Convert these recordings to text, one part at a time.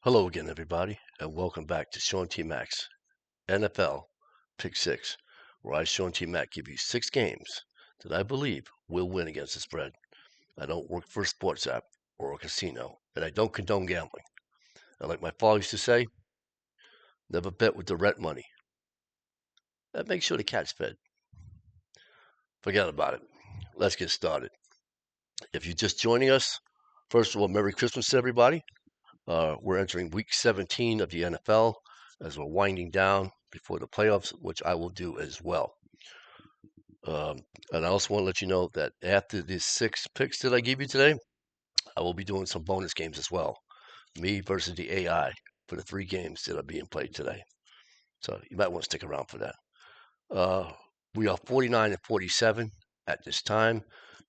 Hello again, everybody, and welcome back to SeanTMac's NFL Pick6, where I, SeanTMac, give you 6 games that I believe will win against the spread. I don't work for a sports app or a casino, and I don't condone gambling. And like my father used to say, never bet with the rent money. And make sure the cat's fed. Forget about it. Let's get started. If you're just joining us, first of all, Merry Christmas to everybody. We're entering week 17 of the NFL as we're winding down before the playoffs, which I will do as well. And I also want to let you know that after these 6 picks that I give you today, I will be doing some bonus games as well. Me versus the AI for the 3 games that are being played today. So you might want to stick around for that. We are 49 and 47 at this time,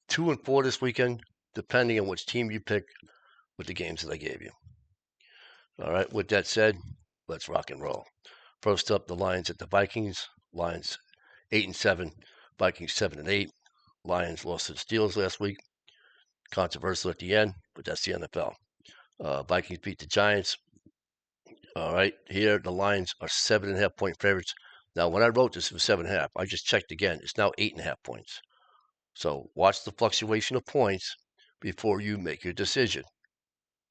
2 and 4 this weekend, depending on which team you pick with the games that I gave you. All right, with that said, let's rock and roll. First up, the Lions at the Vikings. Lions 8 and 7, Vikings 7 and 8. Lions lost to the Steelers last week. Controversial at the end, but that's the NFL. Vikings beat the Giants. All right, here the Lions are 7.5 point favorites. Now, when I wrote this, it was 7.5. I just checked again. It's now 8.5 points. So watch the fluctuation of points before you make your decision.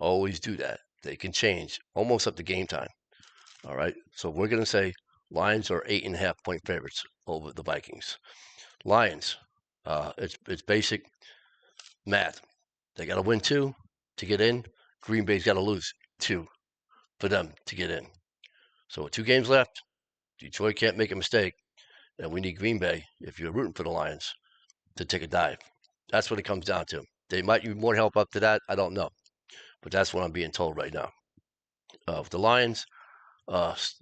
Always do that. They can change almost up to game time. All right, so we're going to say Lions are 8.5 point favorites over the Vikings. Lions, it's basic math. They got to win 2 to get in. Green Bay's got to lose 2 for them to get in. So with 2 games left, Detroit can't make a mistake, and we need Green Bay, if you're rooting for the Lions, to take a dive. That's what it comes down to. They might need more help up to that. I don't know, but that's what I'm being told right now. With the Lions,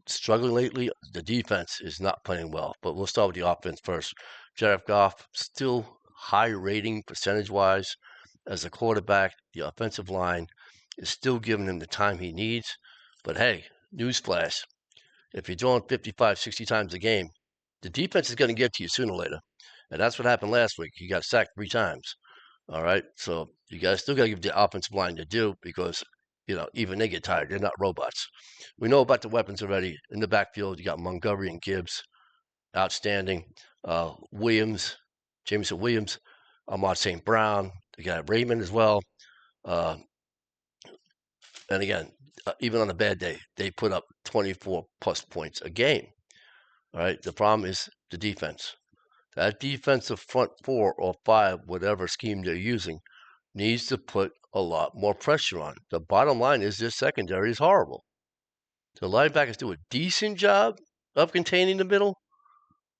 struggling lately. The defense is not playing well, but we'll start with the offense first. Jared Goff, still high rating percentage-wise as a quarterback. The offensive line is still giving him the time he needs. But hey, newsflash, if you're throwing 55, 60 times a game, the defense is going to get to you sooner or later. And that's what happened last week. He got sacked 3 times. All right, so you guys still got to give the offensive line to do because even they get tired. They're not robots. We know about the weapons already. In the backfield, you got Montgomery and Gibbs, outstanding. Williams, Jameson Williams, Ahmad St. Brown. They got Raymond as well. And again, even on a bad day, they put up 24-plus points a game. All right, the problem is the defense. That defensive front 4 or 5, whatever scheme they're using, needs to put a lot more pressure on. The bottom line is this secondary is horrible. The linebackers do a decent job of containing the middle,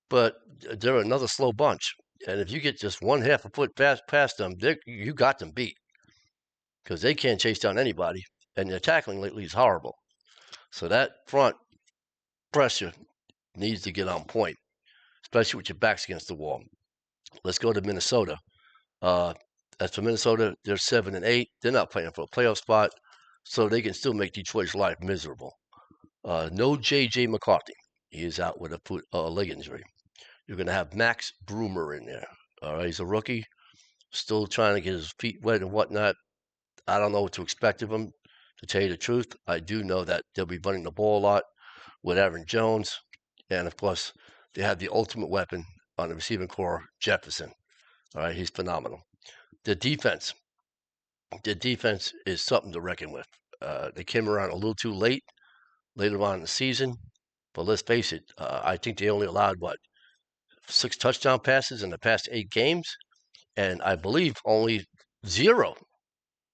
but they're another slow bunch. And if you get just 1/2 a foot past them, you got them beat because they can't chase down anybody. And their tackling lately is horrible. So that front pressure needs to get on point, especially with your backs against the wall. Let's go to Minnesota. As for Minnesota, they're 7 and 8. They're not playing for a playoff spot, so they can still make Detroit's life miserable. No J.J. McCarthy. He is out with a leg injury. You're going to have Max Broomer in there. All right, he's a rookie, still trying to get his feet wet and whatnot. I don't know what to expect of him, to tell you the truth. I do know that they'll be running the ball a lot with Aaron Jones. And, of course, they have the ultimate weapon on the receiving core, Jefferson. All right, he's phenomenal. The defense is something to reckon with. They came around a little too late, later on in the season. But let's face it, I think they only allowed, 6 touchdown passes in the past 8 games? And I believe only 0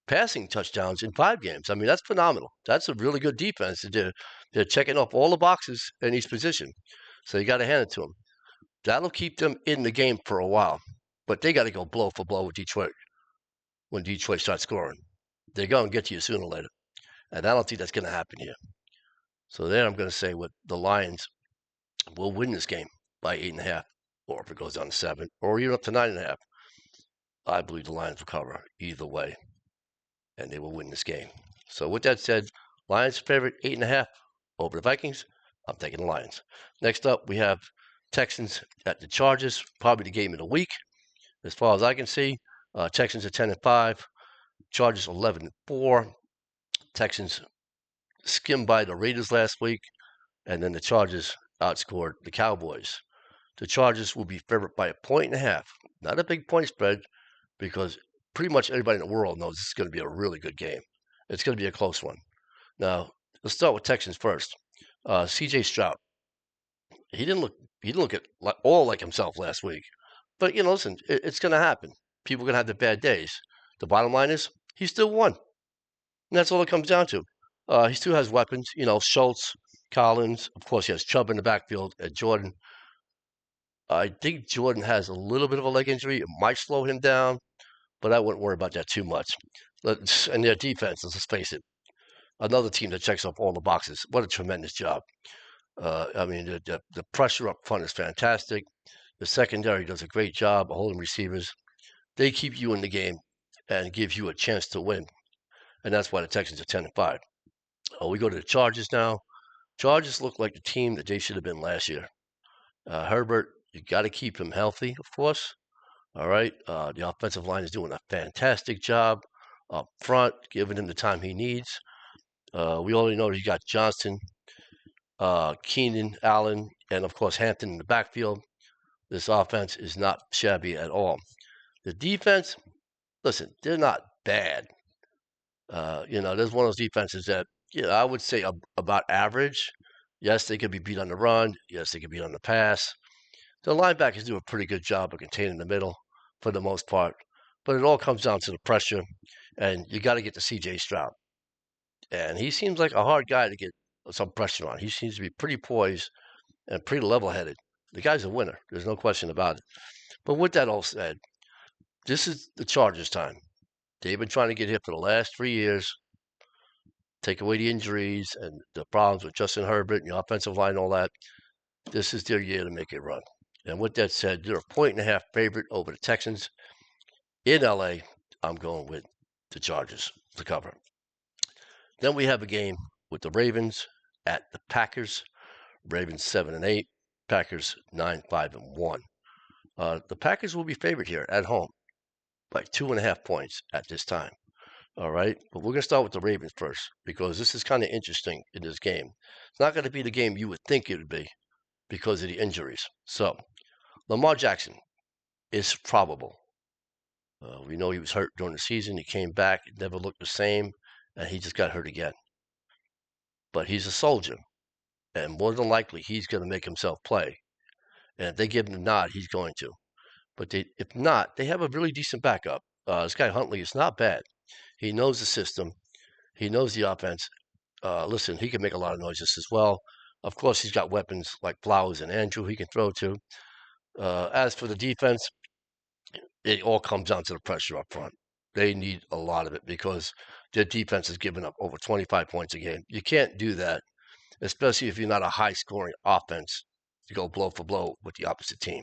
passing touchdowns in 5 games. I mean, that's phenomenal. That's a really good defense. They're checking off all the boxes in each position. So you got to hand it to them. That'll keep them in the game for a while. But they got to go blow for blow with Detroit when Detroit starts scoring. They're going to get to you sooner or later. And I don't think that's going to happen here. So then I'm going to say the Lions will win this game by 8.5, or if it goes down to 7, or even up to 9.5. I believe the Lions will cover either way, and they will win this game. So with that said, Lions favorite 8.5 over the Vikings. I'm taking the Lions. Next up, we have Texans at the Chargers, probably the game of the week. As far as I can see, Texans are 10 and 5, Chargers 11 and 4. Texans skimmed by the Raiders last week, and then the Chargers outscored the Cowboys. The Chargers will be favored by 1.5 points. Not a big point spread because pretty much everybody in the world knows it's going to be a really good game. It's going to be a close one. Now, let's start with Texans first. C.J. Stroud. He didn't look at all like himself last week. But listen, it's going to happen. People are going to have their bad days. The bottom line is he still won. And that's all it comes down to. He still has weapons. Schultz, Collins. Of course, he has Chubb in the backfield. Jordan. I think Jordan has a little bit of a leg injury. It might slow him down, but I wouldn't worry about that too much. And their defense, let's face it, another team that checks off all the boxes. What a tremendous job. The pressure up front is fantastic. The secondary does a great job of holding receivers. They keep you in the game and give you a chance to win. And that's why the Texans are 10-5. We go to the Chargers now. Chargers look like the team that they should have been last year. Herbert, you got to keep him healthy, of course. All right. The offensive line is doing a fantastic job up front, giving him the time he needs. We already know you got Johnston, Keenan, Allen, and of course Hampton in the backfield. This offense is not shabby at all. The defense, listen, they're not bad. There's one of those defenses that, I would say about average. Yes, they could be beat on the run. Yes, they could be beat on the pass. The linebackers do a pretty good job of containing the middle for the most part. But it all comes down to the pressure, and you got to get to C.J. Stroud. And he seems like a hard guy to get some pressure on. He seems to be pretty poised and pretty level-headed. The guy's a winner. There's no question about it. But with that all said, this is the Chargers' time. They've been trying to get here for the last 3 years. Take away the injuries and the problems with Justin Herbert and the offensive line and all that. This is their year to make it run. And with that said, they're a 1.5 favorite over the Texans. In LA, I'm going with the Chargers to cover. Then we have a game with the Ravens at the Packers. Ravens 7-8, Packers 9-5-1. The Packers will be favored here at home by 2.5 points at this time. All right, but we're going to start with the Ravens first because this is kind of interesting in this game. It's not going to be the game you would think it would be because of the injuries. So, Lamar Jackson is probable. We know he was hurt during the season. He came back, it never looked the same, and he just got hurt again. But he's a soldier, and more than likely, he's going to make himself play. And if they give him the nod, he's going to. But if not, they have a really decent backup. This guy Huntley is not bad. He knows the system. He knows the offense. Listen, he can make a lot of noises as well. Of course, he's got weapons like Flowers and Andrew he can throw to. As for the defense, it all comes down to the pressure up front. They need a lot of it because their defense is giving up over 25 points a game. You can't do that, especially if you're not a high-scoring offense to go blow for blow with the opposite team.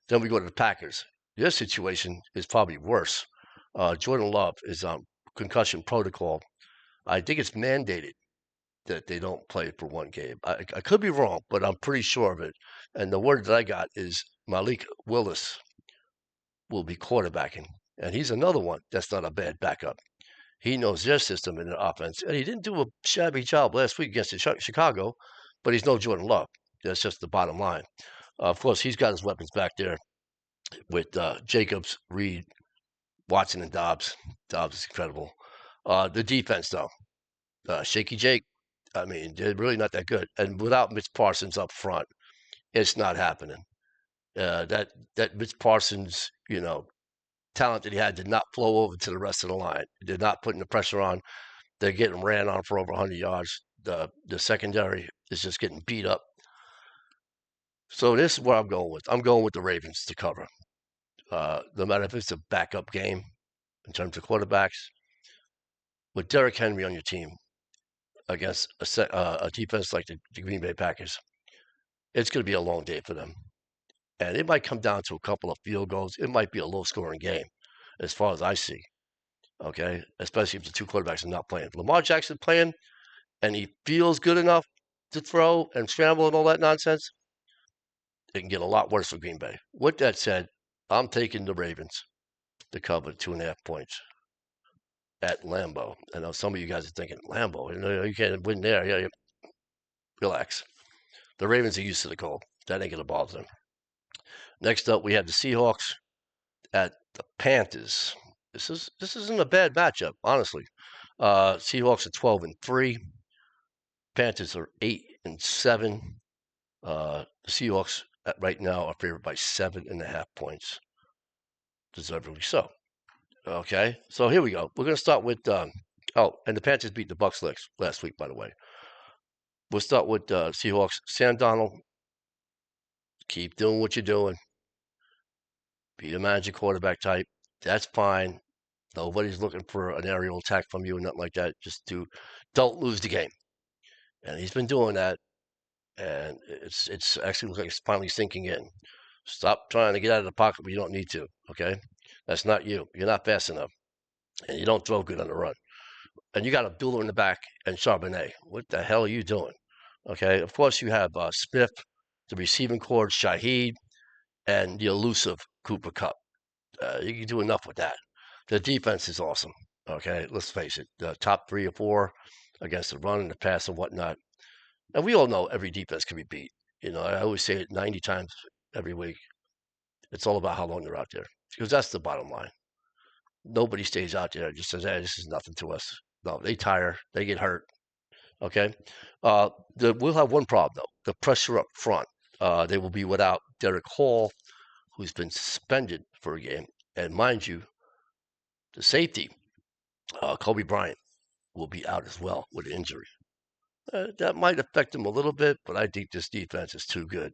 Then we go to the Packers. Their situation is probably worse. Jordan Love is on concussion protocol. I think it's mandated that they don't play for one game. I could be wrong, but I'm pretty sure of it. And the word that I got is Malik Willis will be quarterbacking. And he's another one that's not a bad backup. He knows their system in the offense. And he didn't do a shabby job last week against Chicago, but he's no Jordan Love. That's just the bottom line. Of course, he's got his weapons back there with Jacobs, Reed, Watson, and Dobbs. Dobbs is incredible. The defense, though, Shaky Jake, I mean, they're really not that good. And without Mitch Parsons up front, it's not happening. That Mitch Parsons, talent that he had did not flow over to the rest of the line. They're not putting the pressure on. They're getting ran on for over 100 yards. The secondary is just getting beat up. So this is what I'm going with. I'm going with the Ravens to cover. No matter if it's a backup game in terms of quarterbacks, with Derrick Henry on your team against a defense like the Green Bay Packers, it's going to be a long day for them. And it might come down to a couple of field goals. It might be a low-scoring game, as far as I see. Okay, especially if the two quarterbacks are not playing. If Lamar Jackson playing, and he feels good enough to throw and scramble and all that nonsense, it can get a lot worse for Green Bay. With that said, I'm taking the Ravens to cover 2.5 points. at Lambeau. I know some of you guys are thinking, Lambeau, you can't win there. Yeah, relax. The Ravens are used to the cold. That ain't going to bother them. Next up, we have the Seahawks at the Panthers. This isn't a bad matchup, honestly. Seahawks are 12-3. Panthers are 8-7. The Seahawks right now are favored by 7.5 points, deservedly so. Okay, so here we go. We're going to start with and the Panthers beat the Bucs last week, by the way. We'll start with Seahawks. Sam Darnold, keep doing what you're doing. Be the manager quarterback type. That's fine. Nobody's looking for an aerial attack from you or nothing like that. Just don't lose the game. And he's been doing that, and it's actually looks like it's finally sinking in. Stop trying to get out of the pocket when you don't need to. Okay, that's not you. You're not fast enough, and you don't throw good on the run. And you got a builder in the back and Charbonnet. What the hell are you doing? Okay, of course you have Smith, the receiving core, Shaheed, and the elusive Cooper Kupp. You can do enough with that. The defense is awesome. Okay, let's face it. The top 3 or 4 against the run and the pass and whatnot. And we all know every defense can be beat. I always say it 90 times every week. It's all about how long they're out there, because that's the bottom line. Nobody stays out there and just says, "Hey, this is nothing to us." No, they tire, they get hurt. Okay, we'll have one problem though: the pressure up front. They will be without Derek Hall, who's been suspended for a game, and mind you, the safety, Kobe Bryant, will be out as well with an injury. That might affect him a little bit, but I think this defense is too good,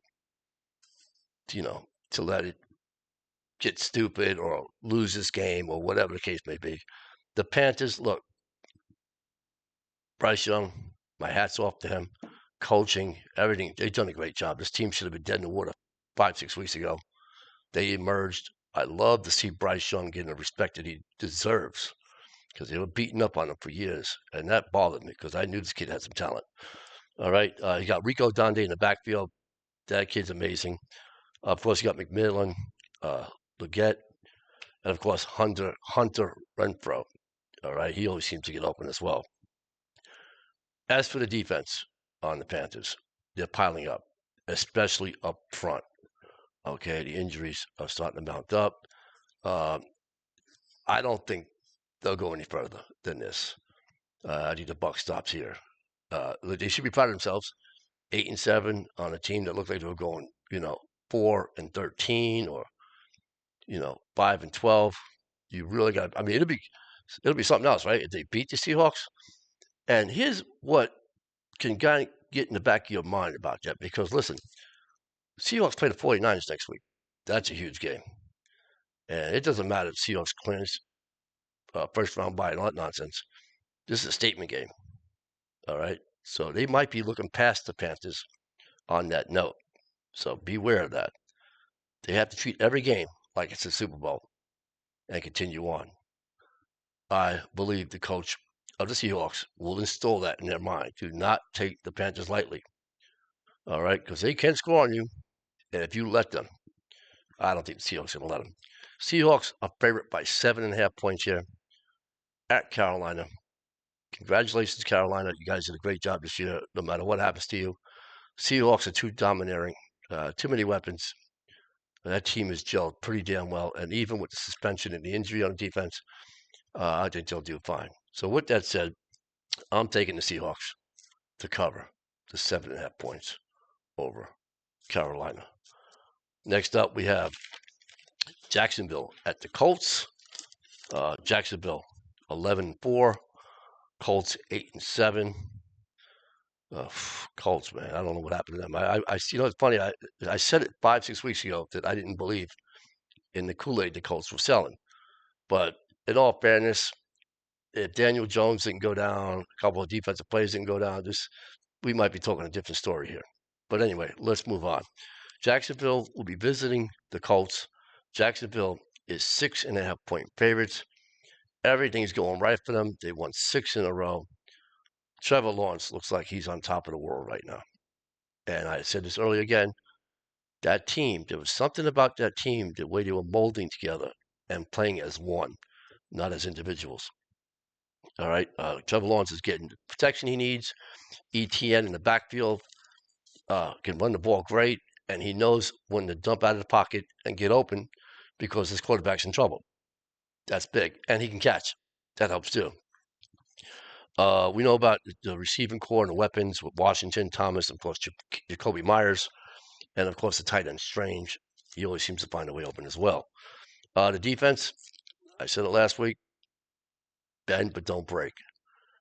to let it get stupid or lose this game or whatever the case may be. The Panthers, look, Bryce Young, my hat's off to him. Coaching, everything, they've done a great job. This team should have been dead in the water 5-6 weeks ago. They emerged. I love to see Bryce Young getting the respect that he deserves, because they were beating up on him for years, and that bothered me because I knew this kid had some talent. All right, you got Rico Dande in the backfield. That kid's amazing. Of course, you got McMillan, Leggett, and of course Hunter Renfro. All right, he always seems to get open as well. As for the defense on the Panthers, they're piling up, especially up front. Okay, the injuries are starting to mount up. I don't think they'll go any further than this. I think the buck stops here. They should be proud of themselves. 8-7 on a team that looked like they were going, 4-13 or 5-12. You really got. I mean, it'll be something else, right? If they beat the Seahawks. And here's what can kind of get in the back of your mind about that, because listen, Seahawks play the 49ers next week. That's a huge game. And it doesn't matter if Seahawks clinch first round bye and all that nonsense. This is a statement game. All right. So they might be looking past the Panthers on that note. So beware of that. They have to treat every game like it's a Super Bowl and continue on. I believe the coach of the Seahawks will instill that in their mind. Do not take the Panthers lightly. All right, because they can score on you, and if you let them, I don't think the Seahawks are going to let them. Seahawks are favorite by 7.5 points here at Carolina. Congratulations, Carolina. You guys did a great job this year, no matter what happens to you. Seahawks are too domineering, too many weapons. That team is gelled pretty damn well, and even with the suspension and the injury on defense, I think they'll do fine. So with that said, I'm taking the Seahawks to cover the 7.5 points over Carolina. Next up, we have Jacksonville at the Colts. Jacksonville 11-4, Colts 8-7. Colts, man, I don't know what happened to them. It's funny. I said it 5-6 weeks ago that I didn't believe in the Kool-Aid the Colts were selling. But in all fairness, if Daniel Jones didn't go down, a couple of defensive players didn't go down, we might be talking a different story here. But anyway, let's move on. Jacksonville will be visiting the Colts. Jacksonville is 6.5 point favorites. Everything's going right for them. They won 6 in a row. Trevor Lawrence looks like he's on top of the world right now. And I said this earlier again, that team, there was something about that team, the way they were molding together and playing as one, not as individuals. All right. Trevor Lawrence is getting the protection he needs. ETN in the backfield can run the ball great, and he knows when to dump out of the pocket and get open because his quarterback's in trouble. That's big. And he can catch. That helps too. We know about the receiving core and the weapons with Washington, Thomas, of course, Jacoby Myers, and of course the tight end Strange. He always seems to find a way open as well. The defense, I said it last week, bend but don't break.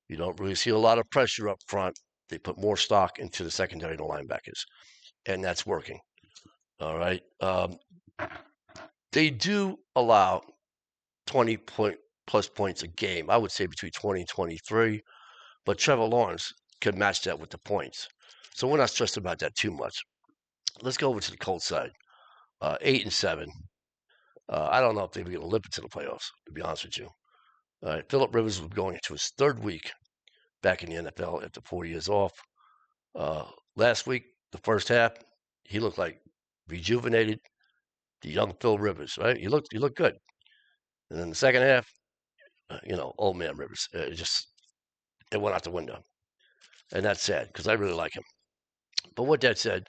You don't really see a lot of pressure up front. They put more stock into the secondary and the linebackers, and that's working. All right. They do allow 20 plus points a game. I would say between 20 and 23, but Trevor Lawrence could match that with the points. So we're not stressed about that too much. Let's go over to the Colts side. 8-7. I don't know if they're going to limp into the playoffs, to be honest with you. Philip Rivers was going into his third week back in the NFL after 4 years off. Last week, the first half, he looked like rejuvenated, the young Phil Rivers, right? He looked good. And then the second half, old man Rivers, it went out the window. And that's sad because I really like him. But with that said,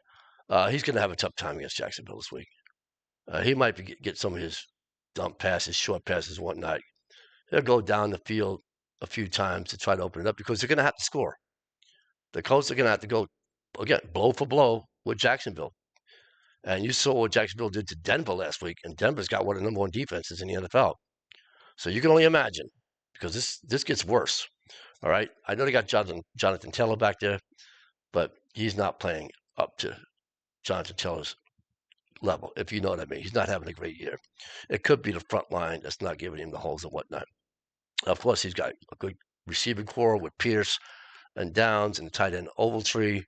he's going to have a tough time against Jacksonville this week. He might get some of his dump passes, short passes, whatnot. He'll go down the field a few times to try to open it up because they're going to have to score. The Colts are going to have to go, again, blow for blow with Jacksonville. And you saw what Jacksonville did to Denver last week, and Denver's got one of the number one defenses in the NFL. So you can only imagine because this gets worse. All right. I know they got Jonathan Taylor back there, but he's not playing up to Jonathan Taylor's level, if you know what I mean. He's not having a great year. It could be the front line that's not giving him the holes and whatnot. Of course, he's got a good receiving core with Pierce and Downs and the tight end Ogletree.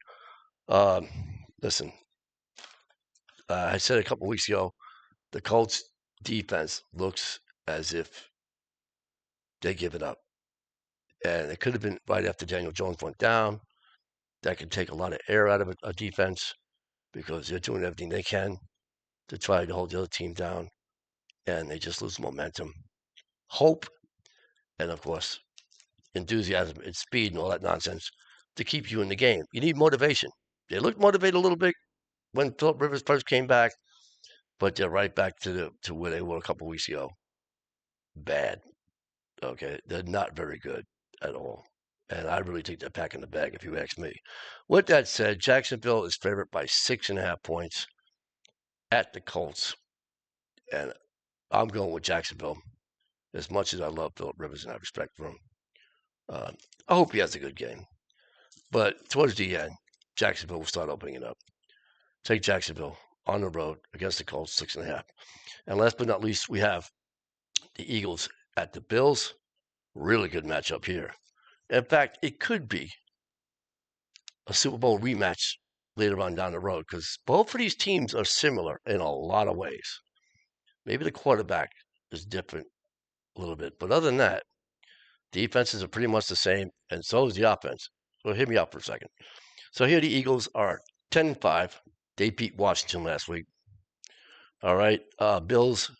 Listen, I said a couple weeks ago, the Colts defense looks as if they give it up. And it could have been right after Daniel Jones went down. That could take a lot of air out of a defense because they're doing everything they can to try to hold the other team down. And they just lose momentum, hope, and of course, enthusiasm and speed and all that nonsense to keep you in the game. You need motivation. They looked motivated a little bit when Philip Rivers first came back, but they're right back to where they were a couple weeks ago. Bad. Okay, they're not very good at all. And I really think they're packing the bag, if you ask me. With that said, Jacksonville is favored by 6.5 points at the Colts. And I'm going with Jacksonville. As much as I love Philip Rivers and I have respect for him, I hope he has a good game. But towards the end, Jacksonville will start opening it up. Take Jacksonville on the road against the Colts, 6.5. And last but not least, we have the Eagles at the Bills. Really good matchup here. In fact, it could be a Super Bowl rematch later on down the road because both of these teams are similar in a lot of ways. Maybe the quarterback is different a little bit, but other than that, defenses are pretty much the same, and so is the offense. So hear me out for a second. So here the Eagles are 10-5. They beat Washington last week. All right, Bills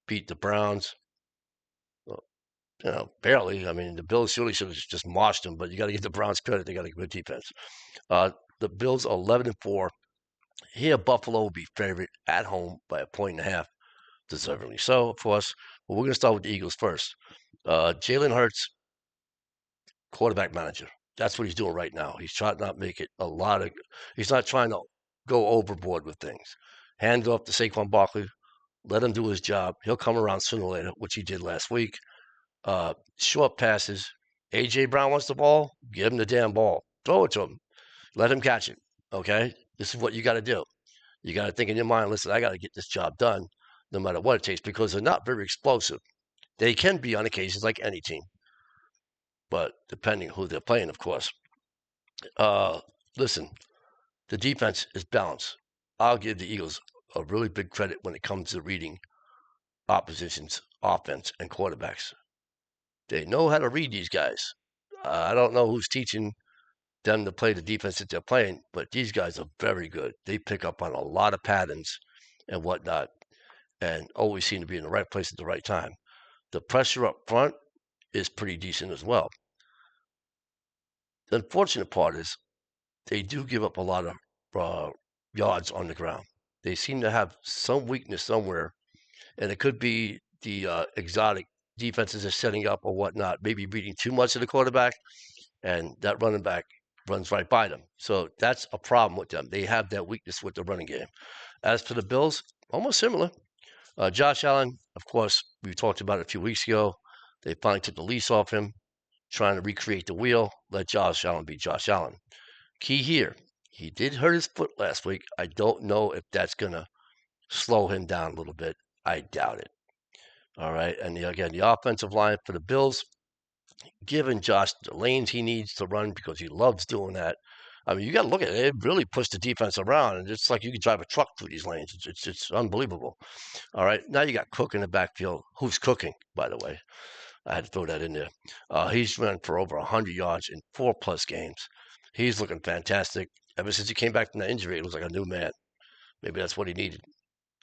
beat the Browns. Barely. I mean, the Bills surely should have just marched them, but you got to give the Browns credit. They got a good defense. The Bills are 11-4. Here, Buffalo will be favored at home by 1.5, deservedly so, of course. But we're going to start with the Eagles first. Jalen Hurts, quarterback manager. That's what he's doing right now. He's trying to not make it he's not trying to go overboard with things. Hand it off to Saquon Barkley. Let him do his job. He'll come around sooner or later, which he did last week. Short passes. A.J. Brown wants the ball. Give him the damn ball. Throw it to him. Let him catch it. Okay? This is what you got to do. You got to think in your mind, listen, I got to get this job done no matter what it takes because they're not very explosive. They can be on occasions like any team, but depending who they're playing, of course. Listen, the defense is balanced. I'll give the Eagles a really big credit when it comes to reading opposition's offense and quarterbacks. They know how to read these guys. I don't know who's teaching them to play the defense that they're playing, but these guys are very good. They pick up on a lot of patterns and whatnot and always seem to be in the right place at the right time. The pressure up front is pretty decent as well. The unfortunate part is they do give up a lot of yards on the ground. They seem to have some weakness somewhere, and it could be the exotic defenses are setting up or whatnot, maybe reading too much of the quarterback, and that running back runs right by them. So that's a problem with them. They have that weakness with the running game. As for the Bills, almost similar. Josh Allen, of course, we talked about it a few weeks ago. They finally took the leash off him, trying to recreate the wheel. Let Josh Allen be Josh Allen. Key here, he did hurt his foot last week. I don't know if that's going to slow him down a little bit. I doubt it. All right. And again, the offensive line for the Bills, giving Josh the lanes he needs to run because he loves doing that. I mean, you got to look at it. It really pushed the defense around, and it's like you could drive a truck through these lanes. It's unbelievable. All right. Now you got Cook in the backfield. Who's cooking, by the way? I had to throw that in there. He's run for over 100 yards in 4+ games. He's looking fantastic. Ever since he came back from that injury, it looks like a new man. Maybe that's what he needed,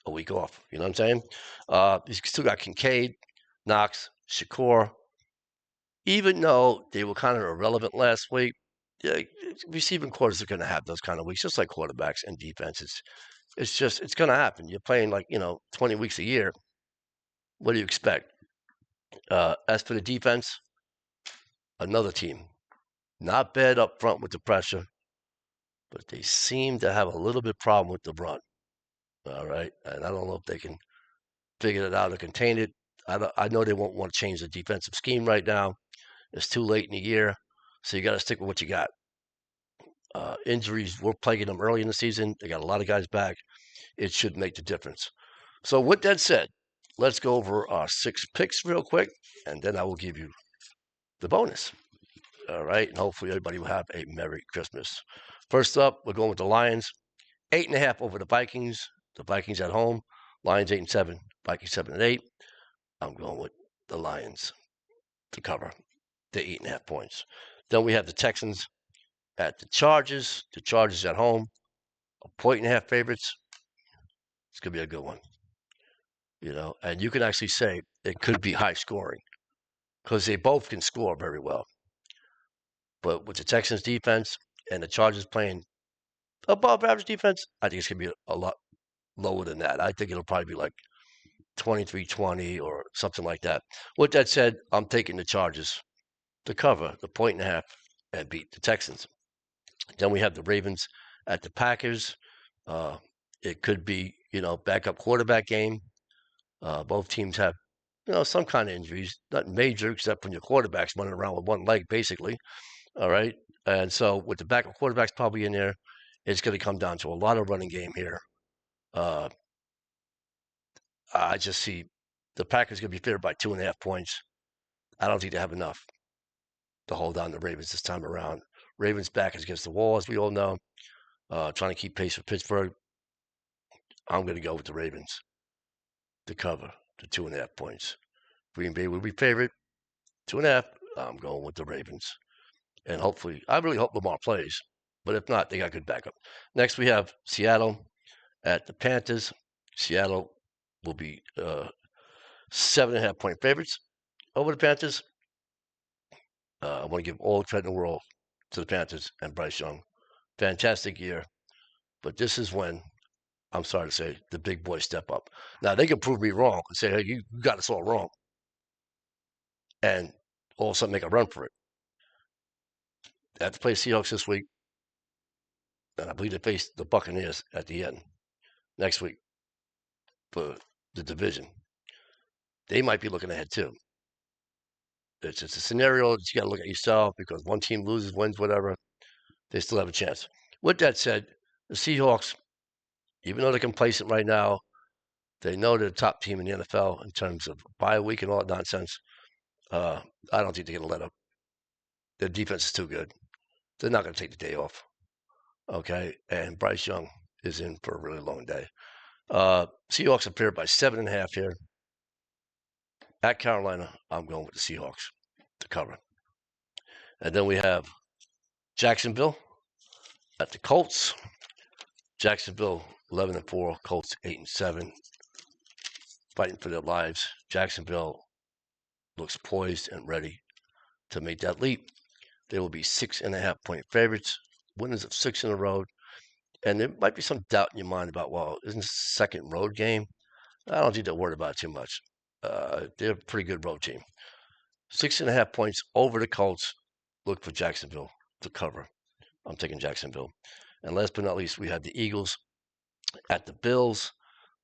a week off. You know what I'm saying? He's still got Kincaid, Knox, Shakur. Even though they were kind of irrelevant last week, yeah, receiving quarters are going to have those kind of weeks, just like quarterbacks and defenses. It's going to happen. You're playing 20 weeks a year. What do you expect? As for the defense, another team. Not bad up front with the pressure, but they seem to have a little bit problem with the run. All right. And I don't know if they can figure it out or contain it. I know they won't want to change the defensive scheme right now. It's too late in the year. So you got to stick with what you got. Injuries were plaguing them early in the season. They got a lot of guys back. It should make the difference. So with that said, let's go over our 6 picks real quick, and then I will give you the bonus. All right. And hopefully everybody will have a Merry Christmas. First up, we're going with the Lions. 8.5 over the Vikings. The Vikings at home. Lions 8-7. Vikings 7-8. I'm going with the Lions to cover the 8.5 points. Then we have the Texans at the Chargers. The Chargers at home. 1.5 favorites. It's going to be a good one. And you can actually say it could be high scoring because they both can score very well. But with the Texans defense and the Chargers playing above average defense, I think it's going to be a lot lower than that. I think it'll probably be like 23-20 or something like that. With that said, I'm taking the Chargers to cover the 1.5 and beat the Texans. Then we have the Ravens at the Packers. It could be, backup quarterback game. Both teams have, some kind of injuries, not major, except when your quarterback's running around with one leg, basically. All right. And so with the backup quarterbacks probably in there, it's going to come down to a lot of running game here. I just see the Packers going to be favored by 2.5 points. I don't think they have enough to hold down the Ravens this time around. Ravens back is against the wall, as we all know, trying to keep pace with Pittsburgh. I'm going to go with the Ravens to cover the 2.5 points. Green Bay will be favored, 2.5. I'm going with the Ravens. And hopefully, I really hope Lamar plays. But if not, they got good backup. Next, we have Seattle at the Panthers. Seattle will be 7.5 point favorites over the Panthers. I want to give all the credit in the world to the Panthers and Bryce Young. Fantastic year. But this is when, I'm sorry to say, the big boys step up. Now, they can prove me wrong and say, hey, you got us all wrong. And all of a sudden make a run for it. They have to play Seahawks this week. And I believe they face the Buccaneers at the end next week for the division. They might be looking ahead too. It's a scenario that you got to look at yourself because one team loses, wins, whatever. They still have a chance. With that said, the Seahawks, even though they're complacent right now, they know they're the top team in the NFL in terms of bye week and all that nonsense. I don't think they're going to let up. Their defense is too good. They're not going to take the day off. Okay, and Bryce Young is in for a really long day. Seahawks are favored by 7.5 here. At Carolina, I'm going with the Seahawks to cover. And then we have Jacksonville at the Colts. Jacksonville 11-4, Colts 8-7, fighting for their lives. Jacksonville looks poised and ready to make that leap. They will be 6.5-point favorites, winners of 6 in a row. And there might be some doubt in your mind about, well, isn't this the second road game? I don't think they're worried about it too much. They're a pretty good road team. 6.5 points over the Colts. Look for Jacksonville to cover. I'm taking Jacksonville. And last but not least, we have the Eagles at the Bills.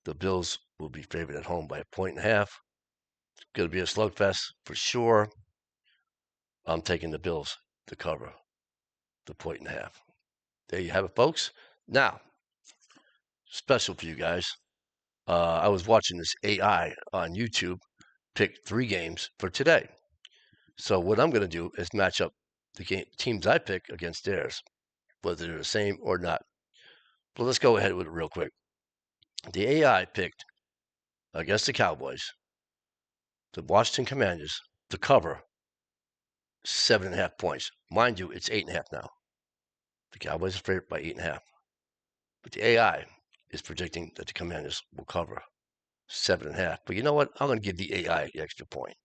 The Bills will be favored at home by 1.5 points. It's going to be a slugfest for sure. I'm taking the Bills to cover the 1.5. There you have it, folks. Now, special for you guys. I was watching this AI on YouTube pick 3 games for today. So what I'm going to do is match up the teams I pick against theirs, whether they're the same or not. But let's go ahead with it real quick. The AI picked against the Cowboys, the Washington Commanders, to cover 7.5 points. Mind you, it's 8.5 now. The Cowboys are favored by 8.5. But the AI is predicting that the Commanders will cover 7.5. But you know what? I'm going to give the AI the extra point.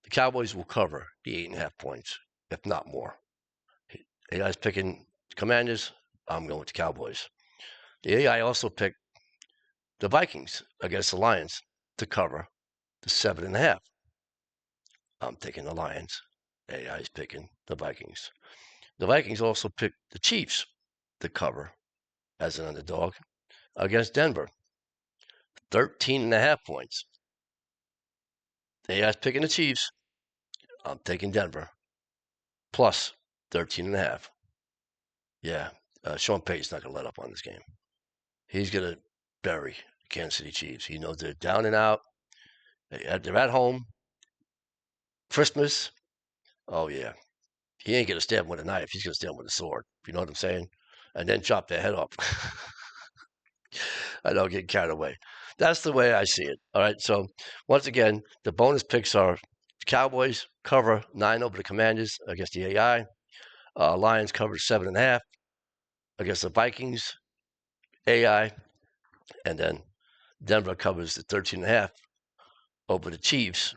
The Cowboys will cover the 8.5 points, if not more. AI's picking Commanders. I'm going with the Cowboys. The AI also picked the Vikings against the Lions to cover the 7.5. I'm taking the Lions. AI's picking the Vikings. The Vikings also picked the Chiefs to cover as an underdog against Denver. 13.5 points. AI's picking the Chiefs. I'm taking Denver. Plus 13.5. Yeah, Sean Payton's not going to let up on this game. He's going to bury the Kansas City Chiefs. He knows they're down and out. They're at home. Christmas. Oh, yeah. He ain't going to stab them with a knife. He's going to stab them with a sword. You know what I'm saying? And then chop their head off. I don't get carried away. That's the way I see it. All right. So, once again, the bonus picks are Cowboys cover 9 over the Commanders against the AI. Lions cover 7.5 against the Vikings. AI. And then Denver covers the 13.5 over the Chiefs,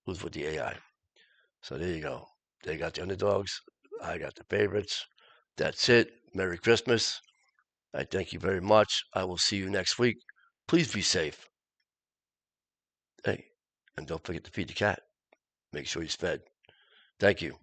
who's with the AI. So there you go. They got the underdogs. I got the favorites. That's it. Merry Christmas. I thank you very much. I will see you next week. Please be safe. Hey, and don't forget to feed the cat. Make sure he's fed. Thank you.